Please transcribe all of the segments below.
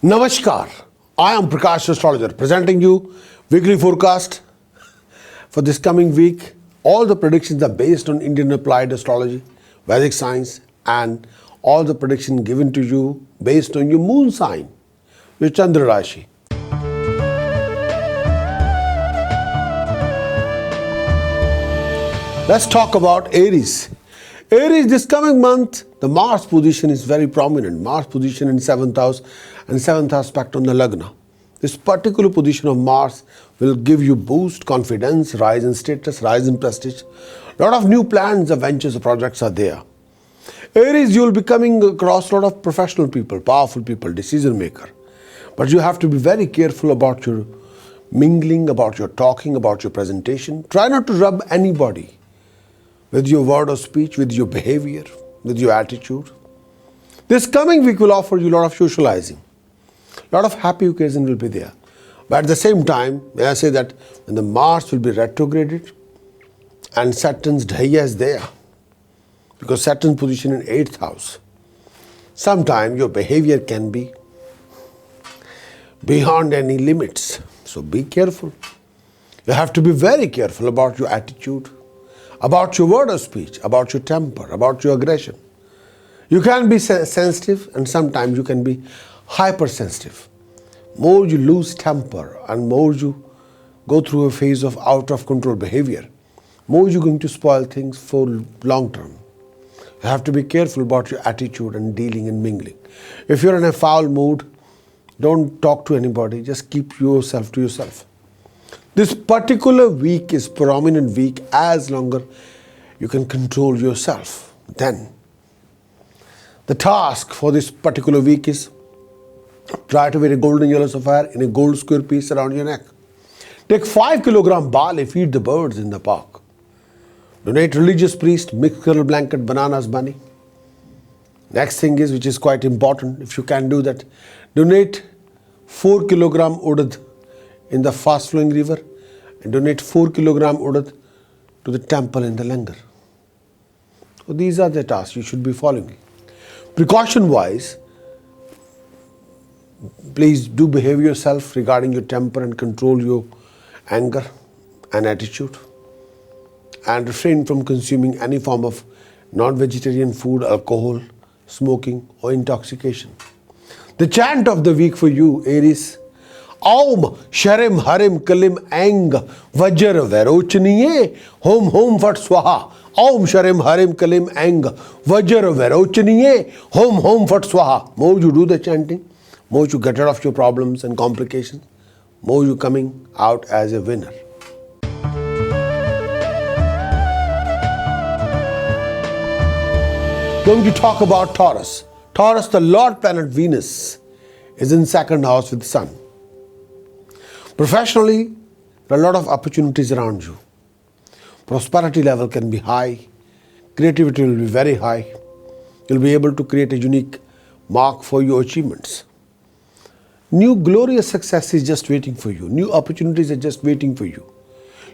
Namaskar, I am Prakash Astrologer presenting you weekly forecast for this coming week. All the predictions are based on Indian applied astrology, Vedic science, and all the predictions given to you based on your moon sign, your Chandra Rashi. Let's talk about Aries. Aries, this coming month, the Mars position is very prominent. Mars position in 7th house and 7th aspect on the Lagna. This particular position of Mars will give you boost, confidence, rise in status, rise in prestige. A lot of new plans, adventures, projects are there. Aries, you will be coming across a lot of professional people, powerful people, decision maker. But you have to be very careful about your mingling, about your talking, about your presentation. Try not to rub anybody with your word of speech, with your behavior, with your attitude. This coming week will offer you a lot of socializing. A lot of happy occasion will be there. But at the same time, may I say that when the Mars will be retrograded and Saturn's Dhaya is there, because Saturn's position in 8th house, sometimes your behavior can be beyond any limits. So be careful. You have to be very careful about your attitude, about your word of speech, about your temper, about your aggression. You can be sensitive and sometimes you can be hypersensitive. More you lose temper and more you go through a phase of out of control behavior, more you're going to spoil things for long term. You have to be careful about your attitude and dealing and mingling. If you're in a foul mood, don't talk to anybody, just keep yourself to yourself. This particular week is prominent week as longer you can control yourself. Then the task for this particular week is try to wear a golden yellow sapphire in a gold square piece around your neck. Take 5 kilogram barley, feed the birds in the park. Donate religious priest, mixed kettle blanket, bananas, bunny. Next thing is, which is quite important, if you can do that, donate 4 kilogram urad in the fast flowing river and donate 4 kilogram urad to the temple in the langar. So these are the tasks you should be following. Precaution wise, please do behave yourself regarding your temper and control your anger and attitude, and refrain from consuming any form of non-vegetarian food, alcohol, smoking or intoxication. The chant of the week for you, Aries: Aum Sharim Harim Kalim Ang Vajra Verochaniye Hom Hom Fat Swaha. Aum Sharim Harim Kalim Ang Vajra Verochaniye Hom Hom Fat Swaha. More you do the chanting, more you get rid of your problems and complications, more you coming out as a winner. Going to talk about Taurus. Taurus, the Lord planet Venus, is in 2nd house with the Sun. Professionally, there are a lot of opportunities around you. Prosperity level can be high. Creativity will be very high. You'll be able to create a unique mark for your achievements. New glorious success is just waiting for you. New opportunities are just waiting for you.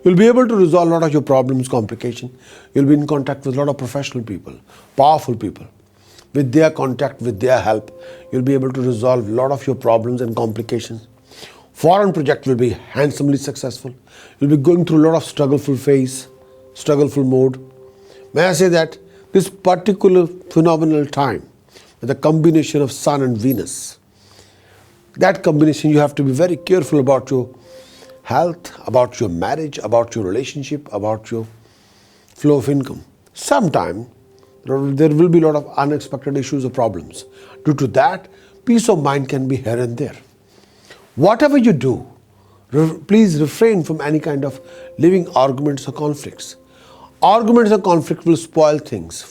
You'll be able to resolve a lot of your problems, complications. You'll be in contact with a lot of professional people, powerful people. With their contact, with their help, you'll be able to resolve a lot of your problems and complications. Foreign project will be handsomely successful. You'll be going through a lot of struggleful phase, struggleful mode. May I say that this particular phenomenal time with a combination of Sun and Venus, that combination you have to be very careful about your health, about your marriage, about your relationship, about your flow of income. Sometimes there will be a lot of unexpected issues or problems. Due to that, peace of mind can be here and there. Whatever you do, please refrain from any kind of living arguments or conflicts. Arguments or conflict will spoil things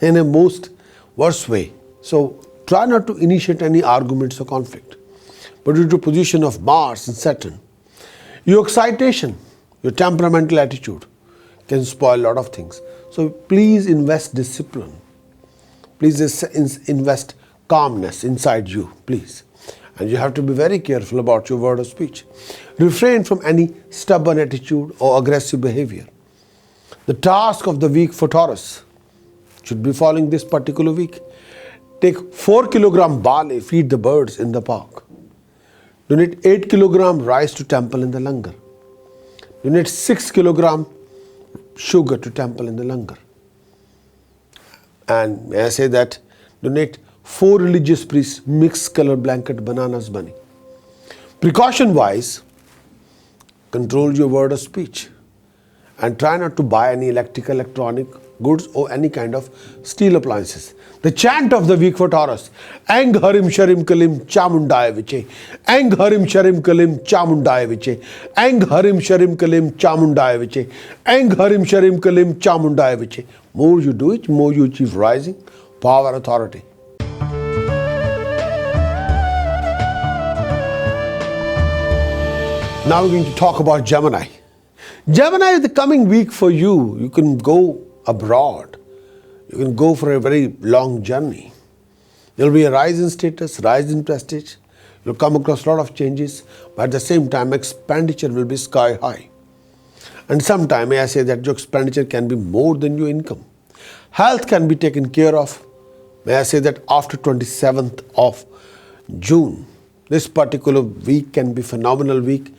in a most worse way. So try not to initiate any arguments or conflict. But due to position of Mars and Saturn, your excitation, your temperamental attitude can spoil a lot of things. So please invest discipline. Please invest calmness inside you, please. And you have to be very careful about your word of speech. Refrain from any stubborn attitude or aggressive behavior. The task of the week for Taurus should be following this particular week. Take 4 kilogram barley, feed the birds in the park. Donate 8 kilogram rice to temple in the langar. Donate 6 kilogram sugar to temple in the langar. And may I say that donate 4 religious priests mixed color blanket bananas money. Precaution wise, control your word of speech and try not to buy any electrical, electronic goods or any kind of steel appliances. The chant of the week for Taurus: Ang Harim Sharim Kalim Chamundaya Viche. Ang Harim Sharim Kalim Chamundaya Viche. Ang Harim Sharim Kalim Chamundaya Viche. Ang Harim Sharim Kalim Chamundaya Viche. More you do it, more you achieve rising power, authority. Now we're going to talk about Gemini. Gemini is the coming week for you. You can go abroad. You can go for a very long journey. There will be a rise in status, rise in prestige. You'll come across a lot of changes, but at the same time, expenditure will be sky high. And sometimes, may I say that your expenditure can be more than your income. Health can be taken care of. May I say that after 27th of June, this particular week can be phenomenal week,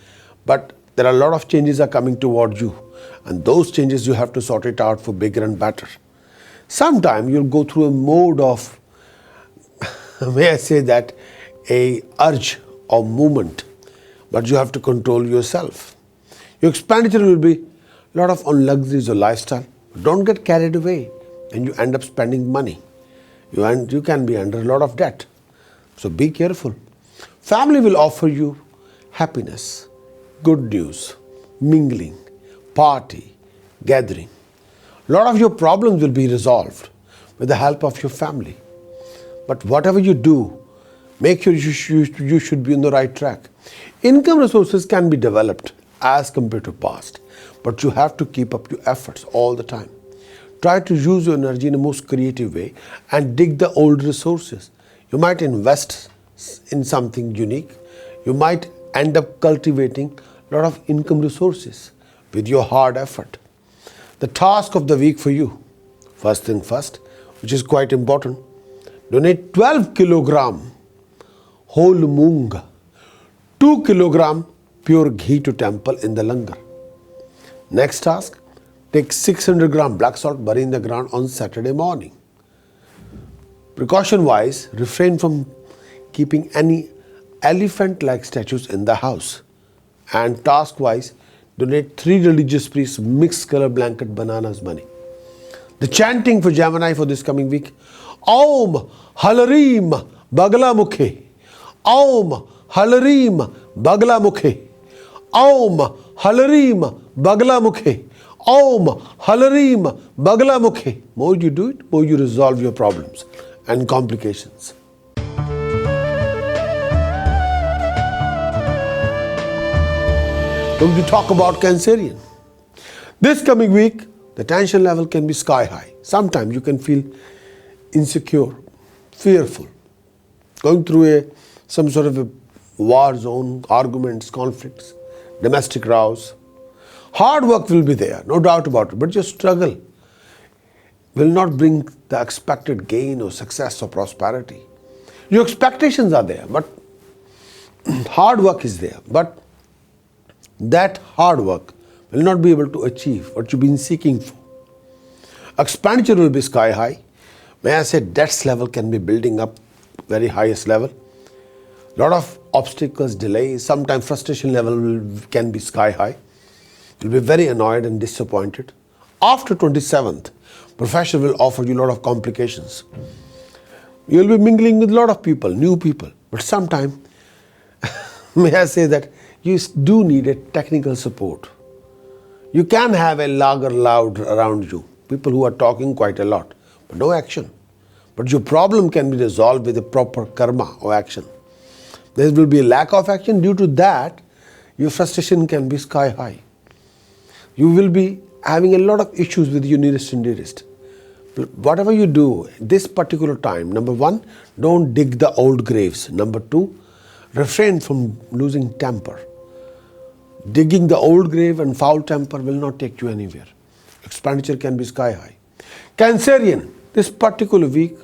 but there are a lot of changes are coming towards you. And those changes you have to sort it out for bigger and better. Sometime you'll go through a mode of, may I say that, a urge or movement, but you have to control yourself. Your expenditure will be a lot of on luxuries or lifestyle. Don't get carried away and you end up spending money. You can be under a lot of debt. So be careful. Family will offer you happiness, good news, mingling, party, gathering. A lot of your problems will be resolved with the help of your family. But whatever you do, make sure you should be on the right track. Income resources can be developed as compared to past, but you have to keep up your efforts all the time. Try to use your energy in a most creative way and dig the old resources. You might invest in something unique. You might end up cultivating a lot of income resources with your hard effort. The task of the week for you, first thing first, which is quite important, donate 12 kilogram whole moong, 2 kilogram pure ghee to temple in the langar. Next task, take 600 gram black salt, bury in the ground on Saturday morning. Precaution wise, refrain from keeping any elephant-like statues in the house. And task wise, donate 3 religious priests mixed color blanket bananas money. The chanting for Gemini for this coming week: Aum Halarim Bagla Mukhe. Aum Halarim Bagla Mukhe. Aum Halarim Bagla Mukhe. Aum Halarim Bagla Mukhe. More you do it, more you resolve your problems and complications. When we talk about Cancerian, this coming week, the tension level can be sky high. Sometimes you can feel insecure, fearful, going through some sort of a war zone, arguments, conflicts, domestic rows. Hard work will be there, no doubt about it, but your struggle will not bring the expected gain or success or prosperity. Your expectations are there, but hard work is there, but that hard work will not be able to achieve what you've been seeking for. Expenditure will be sky high. May I say debts level can be building up very highest level. A lot of obstacles, delays, sometimes frustration level can be sky high. You'll be very annoyed and disappointed. After 27th, profession will offer you a lot of complications. You'll be mingling with a lot of people, new people, but sometimes, may I say that you do need a technical support. You can have a lager loud around you, people who are talking quite a lot, but no action. But your problem can be resolved with a proper karma or action. There will be a lack of action. Due to that, your frustration can be sky high. You will be having a lot of issues with your nearest and dearest. Whatever you do this particular time, number 1, don't dig the old graves. Number 2, refrain from losing temper. Digging the old grave and foul temper will not take you anywhere. Expenditure can be sky high. Cancerian, this particular week,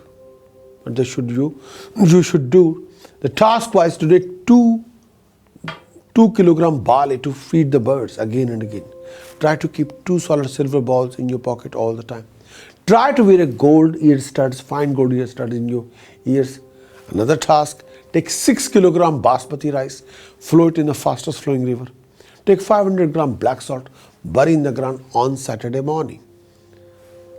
what you should do. The task wise today, 2 kilogram barley to feed the birds again and again. Try to keep 2 solid silver balls in your pocket all the time. Try to wear a gold ear studs, fine gold ear studs in your ears. Another task, take 6 kilogram basmati rice, float in the fastest flowing river. Take 500 gram black salt, bury in the ground on Saturday morning.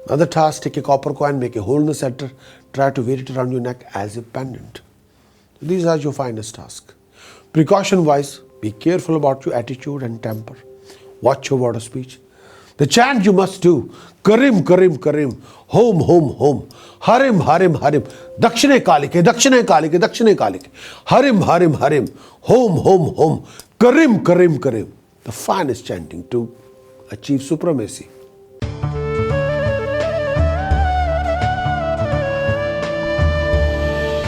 Another task, take a copper coin, make a hole in the center, try to wear it around your neck as a pendant. These are your finest tasks. Precaution wise, be careful about your attitude and temper. Watch your word of speech. The chant you must do, Karim, Karim, Karim, Home, Home, Home, Harim, Harim, Harim, Dakshine Kalike, Dakshine Kalike, Dakshine Kalike, Harim, Harim, Harim, Home, Home, Home, Karim, Karim, Karim. The finest chanting to achieve supremacy.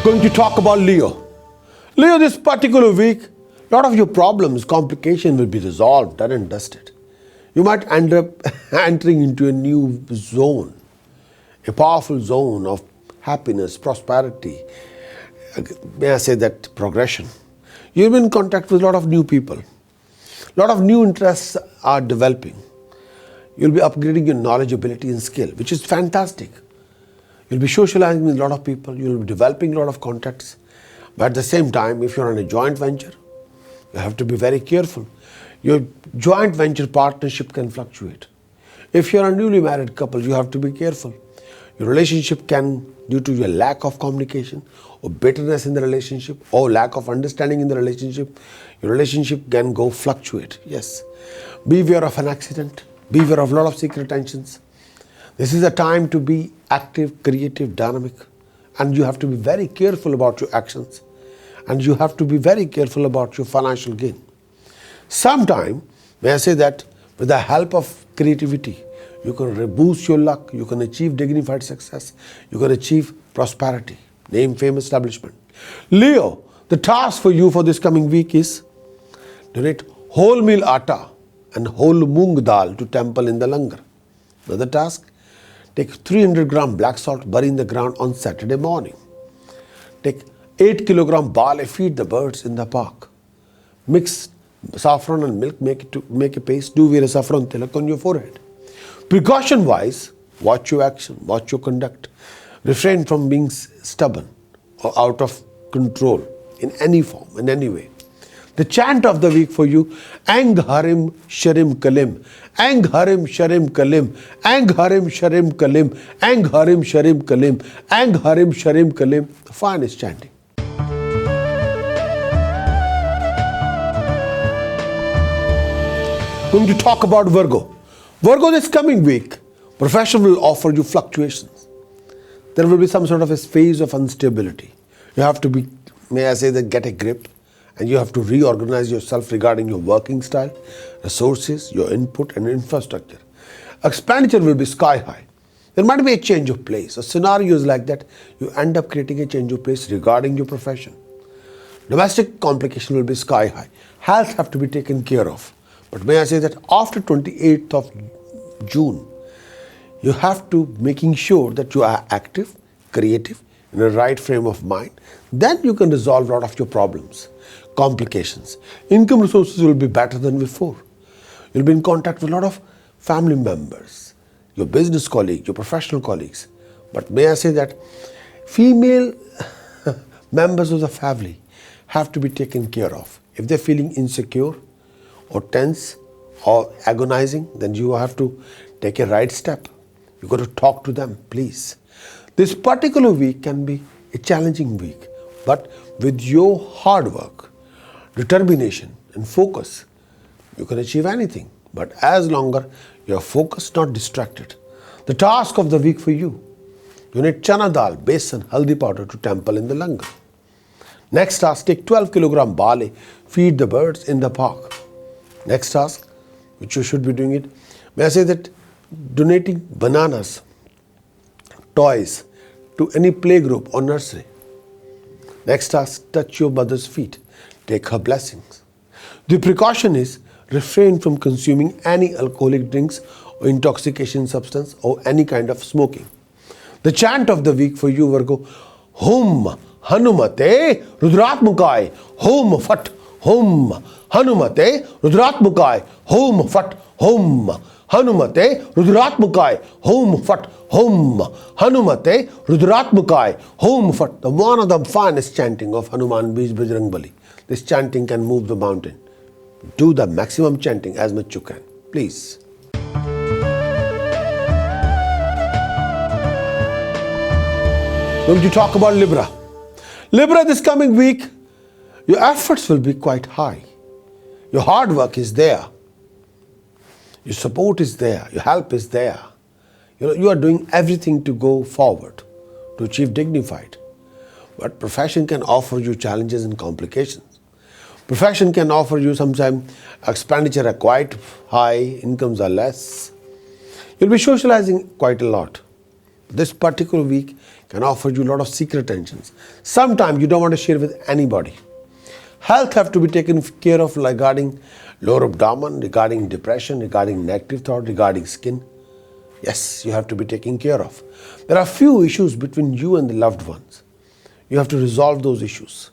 Going to talk about Leo. Leo, this particular week, a lot of your problems, complications will be resolved, done and dusted. You might end up entering into a new zone, a powerful zone of happiness, prosperity, may I say that progression. You'll be in contact with a lot of new people. A lot of new interests are developing. You'll be upgrading your knowledge, ability and skill, which is fantastic. You'll be socializing with a lot of people. You'll be developing a lot of contacts. But at the same time, if you're on a joint venture, you have to be very careful. Your joint venture partnership can fluctuate. If you're a newly married couple, you have to be careful. Your relationship can, due to your lack of communication or bitterness in the relationship or lack of understanding in the relationship, your relationship can go fluctuate. Yes. Beware of an accident. Beware of a lot of secret tensions. This is a time to be active, creative, dynamic. And you have to be very careful about your actions. And you have to be very careful about your financial gain. Sometime, may I say that with the help of creativity, you can boost your luck, you can achieve dignified success, you can achieve prosperity, name, fame, establishment. Leo, the task for you for this coming week is donate whole meal atta and whole moong dal to temple in the langar. Another task, take 300 gram black salt, bury in the ground on Saturday morning. Take 8 kilogram barley, feed the birds in the park. Mix saffron and milk, make a paste, do wear a saffron tilak on your forehead. Precaution wise, watch your action, watch your conduct. Refrain from being stubborn or out of control in any form, in any way. The chant of the week for you, Ang Harim Sharim Kalim, Ang Harim Sharim Kalim, Ang Harim Sharim Kalim, Ang Harim Sharim Kalim, Ang Harim Sharim Kalim. The finest chanting. Going to talk about Virgo. Virgo, this coming week, profession will offer you fluctuations. There will be some sort of a phase of instability. You have to be, may I say that, get a grip, and you have to reorganize yourself regarding your working style, resources, your input and infrastructure. Expenditure will be sky high. There might be a change of place. A scenario is like that. You end up creating a change of place regarding your profession. Domestic complication will be sky high. Health have to be taken care of. But may I say that after 28th of June, you have to making sure that you are active, creative, in a right frame of mind. Then you can resolve a lot of your problems, complications. Income resources will be better than before. You'll be in contact with a lot of family members, your business colleagues, your professional colleagues. But may I say that female members of the family have to be taken care of. If they're feeling insecure, or tense or agonizing, then you have to take a right step. You've got to talk to them, please. This particular week can be a challenging week, but with your hard work, determination and focus, you can achieve anything. But as longer you're focused, not distracted. The task of the week for you, you need chana dal, besan, haldi powder to temple in the langar. Next task, take 12 kilogram barley, feed the birds in the park. Next task, which you should be doing it, may I say that donating bananas, toys to any playgroup or nursery. Next task, touch your mother's feet, take her blessings. The precaution is refrain from consuming any alcoholic drinks or intoxication substance or any kind of smoking. The chant of the week for you, Virgo, Hum Hanumate Rudratmukai. Hum Fat. Hum Hanumate Rudratmukai. Hum Fat. Hum Hanumate Rudratmukai. Hum Fat. Hum Hanumate Rudratmukai. Hum Fat. The one of the finest chanting of Hanuman Bij Bajrangbali. This chanting can move the mountain. Do the maximum chanting as much you can. Please. When you talk about Libra. Libra, this coming week, your efforts will be quite high. Your hard work is there. Your support is there. Your help is there. You are doing everything to go forward, to achieve dignified. But profession can offer you challenges and complications. Profession can offer you sometimes expenditure are quite high, incomes are less. You'll be socializing quite a lot. This particular week can offer you a lot of secret tensions. Sometimes you don't want to share with anybody. Health have to be taken care of regarding lower abdomen, regarding depression, regarding negative thought, regarding skin. Yes, you have to be taken care of. There are few issues between you and the loved ones. You have to resolve those issues.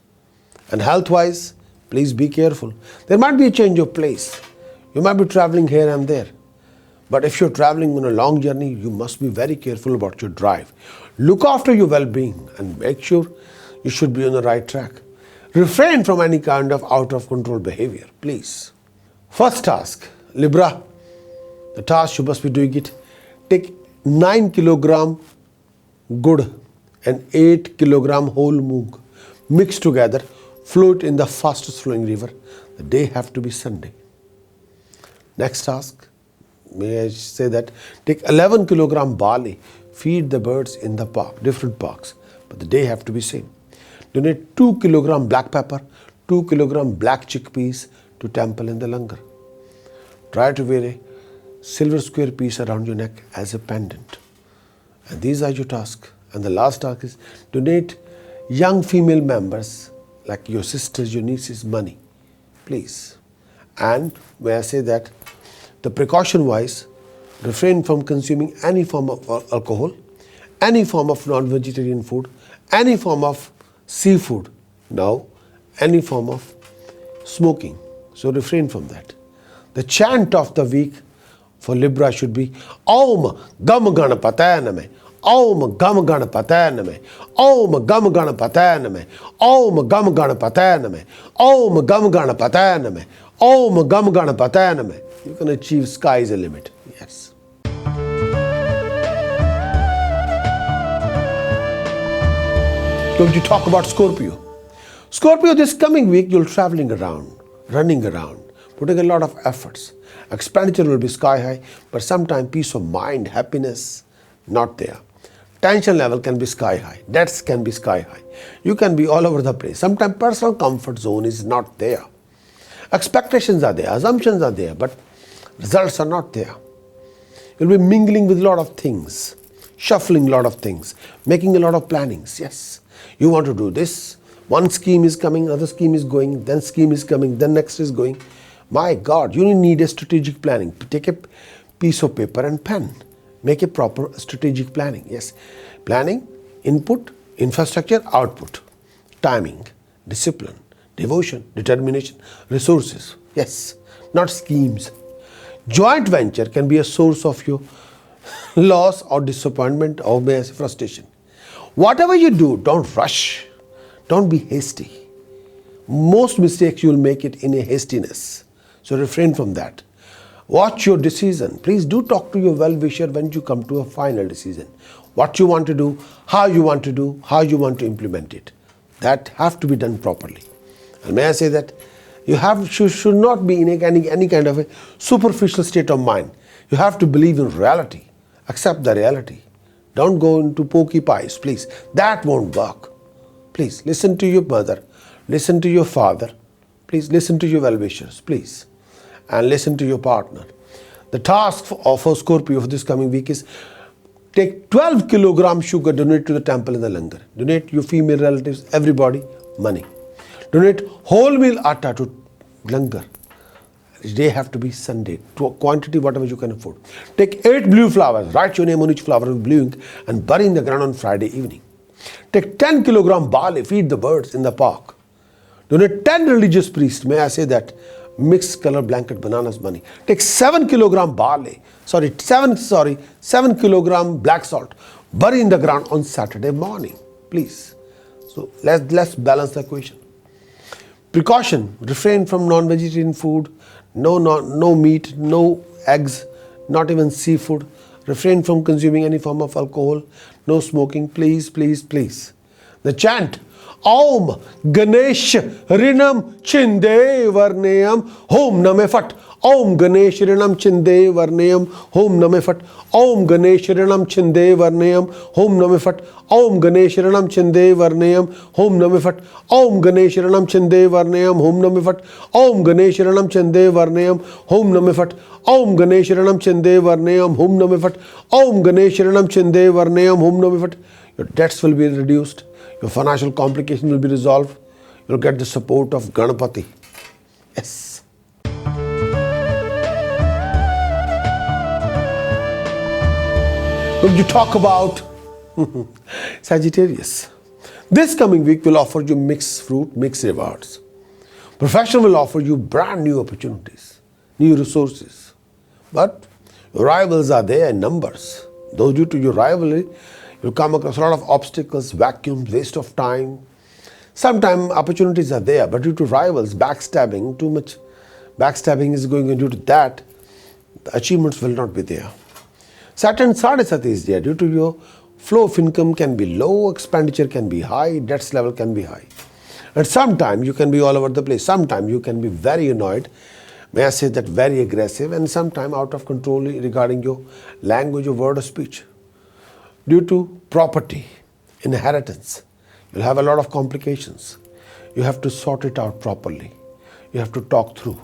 And health-wise, please be careful. There might be a change of place. You might be traveling here and there. But if you're traveling on a long journey, you must be very careful about your drive. Look after your well-being and make sure you should be on the right track. Refrain from any kind of out-of-control behavior, please. First task, Libra, the task you must be doing it. Take 9 kilogram good and 8 kilogram whole moong. Mix together, float in the fastest flowing river. The day have to be Sunday. Next task, may I say that, take 11 kilogram barley, feed the birds in the park, different parks, but the day have to be same. Donate 2 kilogram black pepper, 2 kilogram black chickpeas to temple in the langar. Try to wear a silver square piece around your neck as a pendant. And these are your tasks. And the last task is donate young female members like your sisters, your nieces, money, please. And may I say that the precaution wise, refrain from consuming any form of alcohol, any form of non-vegetarian food, any form of seafood, now any form of smoking. So refrain from that. The chant of the week for Libra should be Om Gam Ganapataya Name. Om Gam Ganapataya Name. Om Gam Ganapataya Name. Om Gam Ganapataya Name. Om Gam Ganapataya Name. Om Gam Ganapataya Name. You can achieve sky is the limit. Yes. Don't you talk about Scorpio? Scorpio, this coming week you're traveling around, running around, putting a lot of efforts. Expenditure will be sky high, but sometimes peace of mind, happiness, not there. Tension level can be sky high. Debts can be sky high. You can be all over the place. Sometimes personal comfort zone is not there. Expectations are there, assumptions are there, but results are not there. You'll be mingling with a lot of things, shuffling a lot of things, making a lot of plannings. Yes, you want to do this. One scheme is coming, another scheme is going, then scheme is coming, then next is going. My God, you need a strategic planning. Take a piece of paper and pen. Make a proper strategic planning. Yes, planning, input, infrastructure, output, timing, discipline, devotion, determination, resources. Yes, not schemes. Joint venture can be a source of your loss or disappointment or may I say frustration. Whatever you do, don't rush. Don't be hasty. Most mistakes you will make it in a hastiness. So refrain from that. Watch your decision. Please do talk to your well-wisher when you come to a final decision. What you want to do, how you want to do, how you want to implement it. That have to be done properly. And may I say that you should not be in any kind of a superficial state of mind. You have to believe in reality. Accept the reality. Don't go into pokey pies, please. That won't work. Please listen to your mother. Listen to your father. Please listen to your well-wishers, please. And listen to your partner. The task for Scorpio for this coming week is take 12 kilogram sugar, donate to the temple in the langar. Donate your female relatives, everybody, money. Donate whole meal atta to langar. They have to be Sunday, to a quantity whatever you can afford. Take 8 blue flowers, write your name on each flower with blue ink and bury in the ground on Friday evening. Take 10 kilogram barley, feed the birds in the park. Donate 10 religious priests, may I say that, mixed color blanket bananas money. Take 7 kilogram barley, 7 kilogram black salt, bury in the ground on Saturday morning, please. So let's balance the equation. Precaution, refrain from non-vegetarian food, no meat, no eggs, not even seafood. Refrain from consuming any form of alcohol, no smoking, please, please, please. The chant, Om Ganesh Rinam Chinde Varneyam Hom Name Fat. Om Ganesh Rinam Chinde Varneyam Hom Name Fat. Om Ganesh Rinam Chinde Varneyam Hom Name Fat. Om Ganesh Rinam Chinde Varneyam Hom Name Fat. Om Ganesh Rinam Chinde Varneyam Hom Name Fat. Om Ganesh Rinam Chinde Varneyam Hom Name Fat. Om Ganesh Rinam Chinde Varneyam Hom Name Fat. Om Ganesh Rinam Chinde Varneyam Hom Name Fat. Your debts will be reduced. Your financial complication will be resolved. You'll get the support of Ganapati. Yes. When you talk about Sagittarius, this coming week will offer you mixed fruit, mixed rewards. Profession will offer you brand new opportunities, new resources. But your rivals are there in numbers. Though due to your rivalry, you'll come across a lot of obstacles, vacuums, waste of time. Sometimes opportunities are there, but due to rivals, backstabbing, too much backstabbing is going on. Due to that, the achievements will not be there. Saturn Sadesati is there. Due to your flow of income can be low, expenditure can be high, debts level can be high. And sometimes you can be all over the place. Sometimes you can be very annoyed, may I say that very aggressive, and sometimes out of control regarding your language or word of speech. Due to property, inheritance, you'll have a lot of complications. You have to sort it out properly. You have to talk through.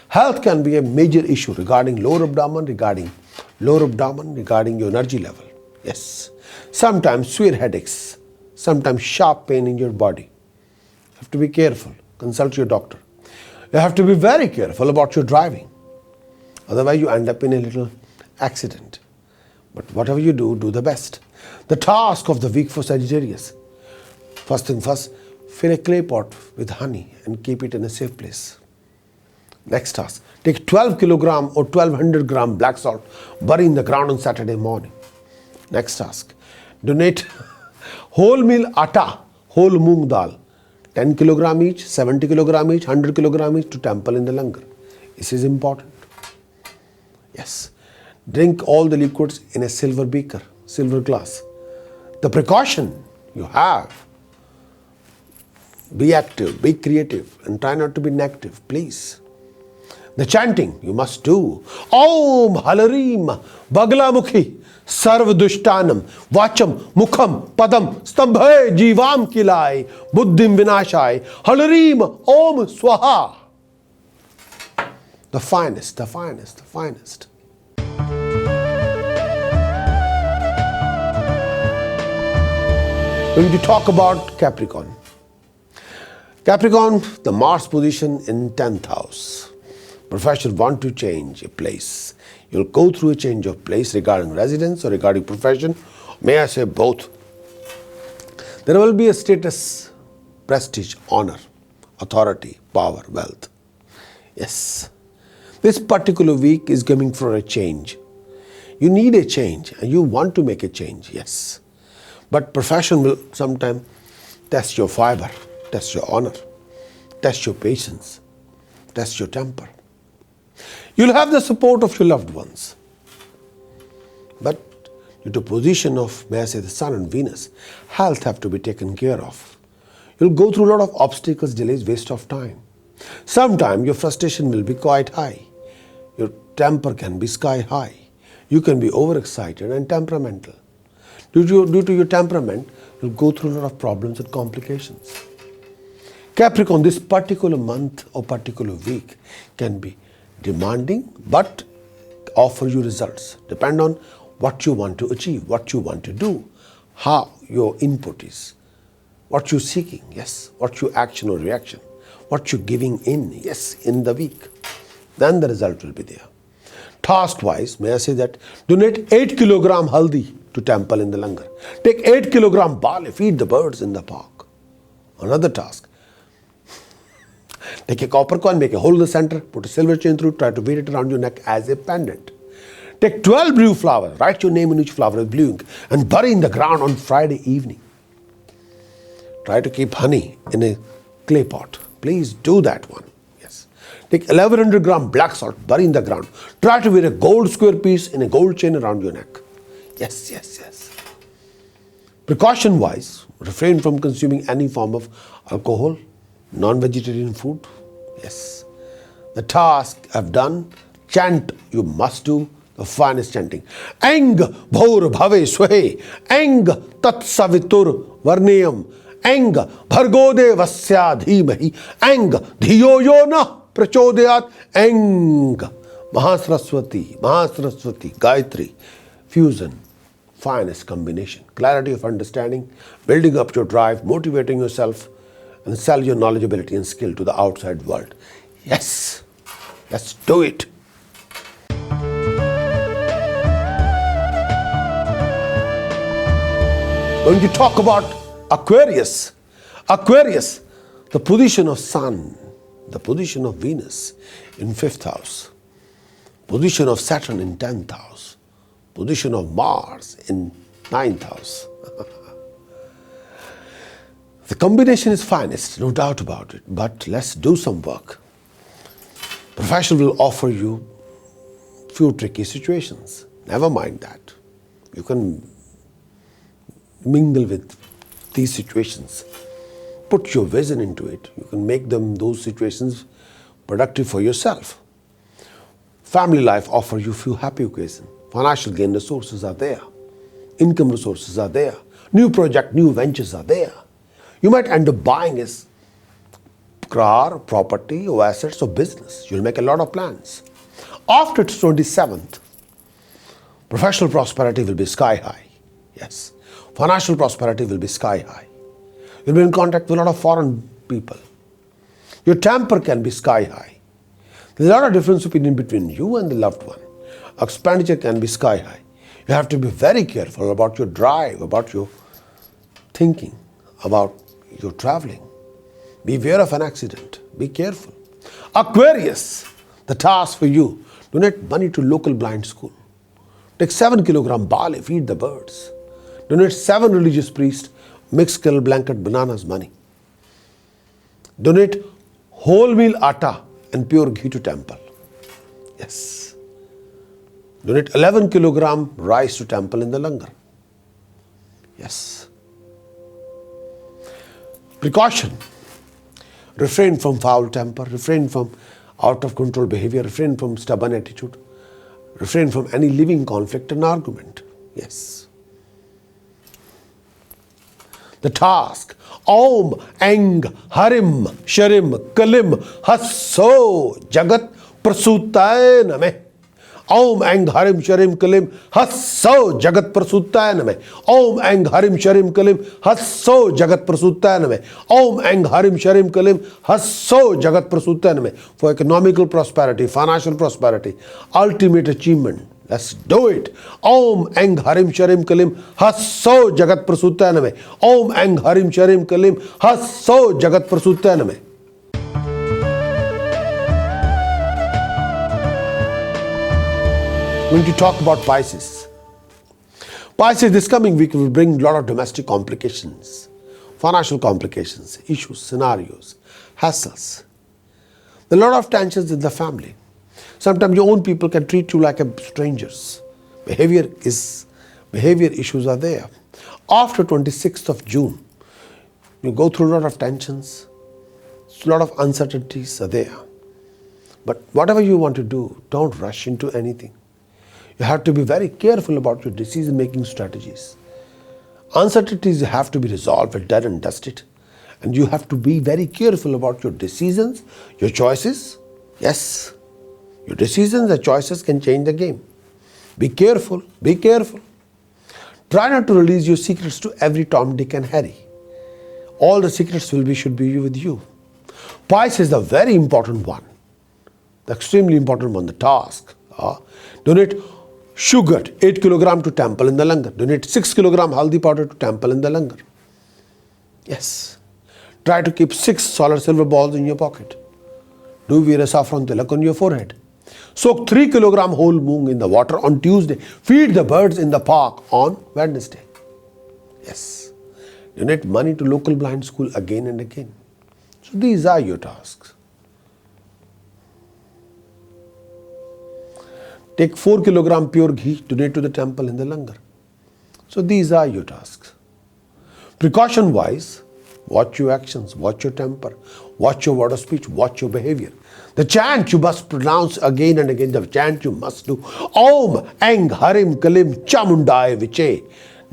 Health can be a major issue regarding lower abdomen, regarding your energy level. Yes. Sometimes severe headaches, sometimes sharp pain in your body. You have to be careful. Consult your doctor. You have to be very careful about your driving. Otherwise, you end up in a little accident. But whatever you do, do the best. The task of the week for Sagittarius. First thing first, fill a clay pot with honey and keep it in a safe place. Next task, take 12 kilogram or 1200 gram black salt, bury in the ground on Saturday morning. Next task, donate whole meal atta, whole moong dal, 10 kilogram each, 70 kilogram each, 100 kilogram each to temple in the langar. This is important. Yes. Drink all the liquids in a silver beaker, silver glass. The precaution you have, be active, be creative, and try not to be negative, please. The chanting you must do. Om Halarim Baglamukhi Sarv Dushtanam Vacham Mukham Padam Stambhay Jivam Kilai Buddhim Vinashai Halarim Om Swaha. The finest, the finest, the finest. When you talk about Capricorn, the Mars position in 10th house. Profession want to change a place. You'll go through a change of place regarding residence or regarding profession. May I say both. There will be a status, prestige, honor, authority, power, wealth. Yes. This particular week is coming for a change. You need a change and you want to make a change, yes. But profession will sometimes test your fiber, test your honor, test your patience, test your temper. You'll have the support of your loved ones. But due to position of, may I say, the Sun and Venus, health have to be taken care of. You'll go through a lot of obstacles, delays, waste of time. Sometimes your frustration will be quite high. Your temper can be sky high. You can be overexcited and temperamental. Due to your temperament, you'll go through a lot of problems and complications. Capricorn, this particular month or particular week can be demanding but offer you results. Depend on what you want to achieve, what you want to do, how your input is, what you're seeking, yes, what your action or reaction, what you're giving in, yes, in the week. Then the result will be there. Task-wise, may I say that donate 8 kilogram haldi, to temple in the langar. Take 8 kilogram barley, feed the birds in the park. Another task. Take a copper coin, make a hole in the center, put a silver chain through it, try to wear it around your neck as a pendant. Take 12 blue flowers, write your name in each flower with blue ink and bury in the ground on Friday evening. Try to keep honey in a clay pot. Please do that one. Yes. Take 1100 gram black salt, bury in the ground. Try to wear a gold square piece in a gold chain around your neck. Yes, yes, yes. Precaution wise, refrain from consuming any form of alcohol, non-vegetarian food. Yes. The task I've done, chant you must do the finest chanting. Eng bhor bhave swahe, eng tat savitur varneyam, eng bhargo devasya dhimahi, eng dhiyo yo na prachodayat, eng Mahasaraswati, Gayatri, fusion, finest combination, clarity of understanding, building up your drive, motivating yourself, and sell your knowledge, ability, and skill to the outside world. Yes, let's do it. When you talk about Aquarius, the position of Sun, the position of Venus in 5th house, position of Saturn in 10th house, position of Mars in 9th house. The combination is finest, no doubt about it, but let's do some work. Profession will offer you few tricky situations. Never mind that. You can mingle with these situations. Put your vision into it. You can make those situations productive for yourself. Family life offers you few happy occasions. Financial gain resources are there. Income resources are there. New project, new ventures are there. You might end up buying a car, property, or assets, or business. You'll make a lot of plans. After 27th, professional prosperity will be sky high. Yes. Financial prosperity will be sky high. You'll be in contact with a lot of foreign people. Your temper can be sky high. There's a lot of difference opinion between you and the loved one. Expenditure can be sky high. You have to be very careful about your drive, about your thinking, about your traveling. Beware of an accident. Be careful. Aquarius, the task for you, donate money to local blind school. Take 7 kilogram barley, feed the birds. Donate 7 religious priests, mixed kettle, blanket, bananas, money. Donate wholemeal atta and pure ghee to temple. Yes. Donate 11 kilogram rice to temple in the langar. Yes. Precaution. Refrain from foul temper, refrain from out of control behavior, refrain from stubborn attitude, refrain from any living conflict and argument. Yes. The task. Om Eng Harim Sharim Kalim Hasso Jagat Prasutaya Name. Om Eng Harim Sharim Kalim Hasso Jagat Prasutaya Name. Om Eng Harim Sharim Kalim Hasso Jagat Prasutaya Name. Om Eng Harim Sharim Kalim Hasso Jagat Prasutaya Name. For economical prosperity, financial prosperity, ultimate achievement. Let's do it. Om Eng Harim Sharim Kalim Hasso Jagat Prasutaya Name. Om Eng Harim Sharim Kalim Hasso Jagat Prasutaya Name. Going to talk about Pisces. Pisces this coming week will bring a lot of domestic complications, financial complications, issues, scenarios, hassles. There are a lot of tensions in the family. Sometimes your own people can treat you like strangers. Behavior issues are there. After 26th of June, you go through a lot of tensions, a lot of uncertainties are there. But whatever you want to do, don't rush into anything. You have to be very careful about your decision-making strategies. Uncertainties have to be resolved and done and dusted. And you have to be very careful about your decisions, your choices. Yes, your decisions and choices can change the game. Be careful, be careful. Try not to release your secrets to every Tom, Dick and Harry. All the secrets should be with you. Pisces is the very important one, the extremely important one, the task. Donate Sugar, 8 kilogram to temple in the langar. Donate 6 kilogram haldi powder to temple in the langar. Yes. Try to keep 6 solar silver balls in your pocket. Do wear a saffron tilak on your forehead. Soak 3 kilogram whole moong in the water on Tuesday. Feed the birds in the park on Wednesday. Yes. Donate money to local blind school again and again. So these are your tasks. Take 4 kilogram pure ghee, donate to the temple in the langar. So these are your tasks. Precaution wise, watch your actions, watch your temper, watch your word of speech, watch your behavior. The chant you must pronounce again and again, the chant you must do. Om Eng Harim Kalim Chamundaya Viche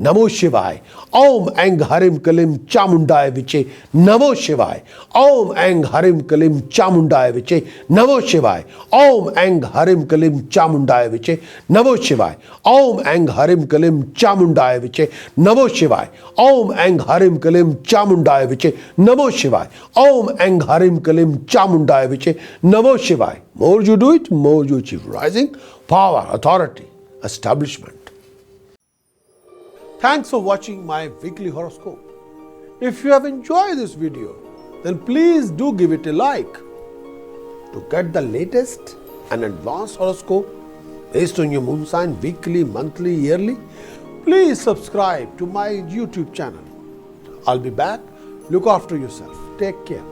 Namo Shivaya. Om Eng Harim Kalim Chamundaya Viche Namo Shivaya. Om Eng Harim Kalim Chamundaya Viche Namo Shivaya. Om Eng Harim Kalim Chamundaya Viche Namo Shivaya. Om Eng Harim Kalim Chamundaya Viche Namo Shivaya. Om Eng Harim Kalim Chamundaya Viche Namo Shivaya. Om Eng Harim Kalim Chamundaya Viche Namo Shivaya. More you do it, more you achieve. Rising power, authority, establishment. Thanks for watching my weekly horoscope. If you have enjoyed this video, then please do give it a like. To get the latest and advanced horoscope based on your moon sign weekly, monthly, yearly, please subscribe to my YouTube channel. I'll be back. Look after yourself. Take care.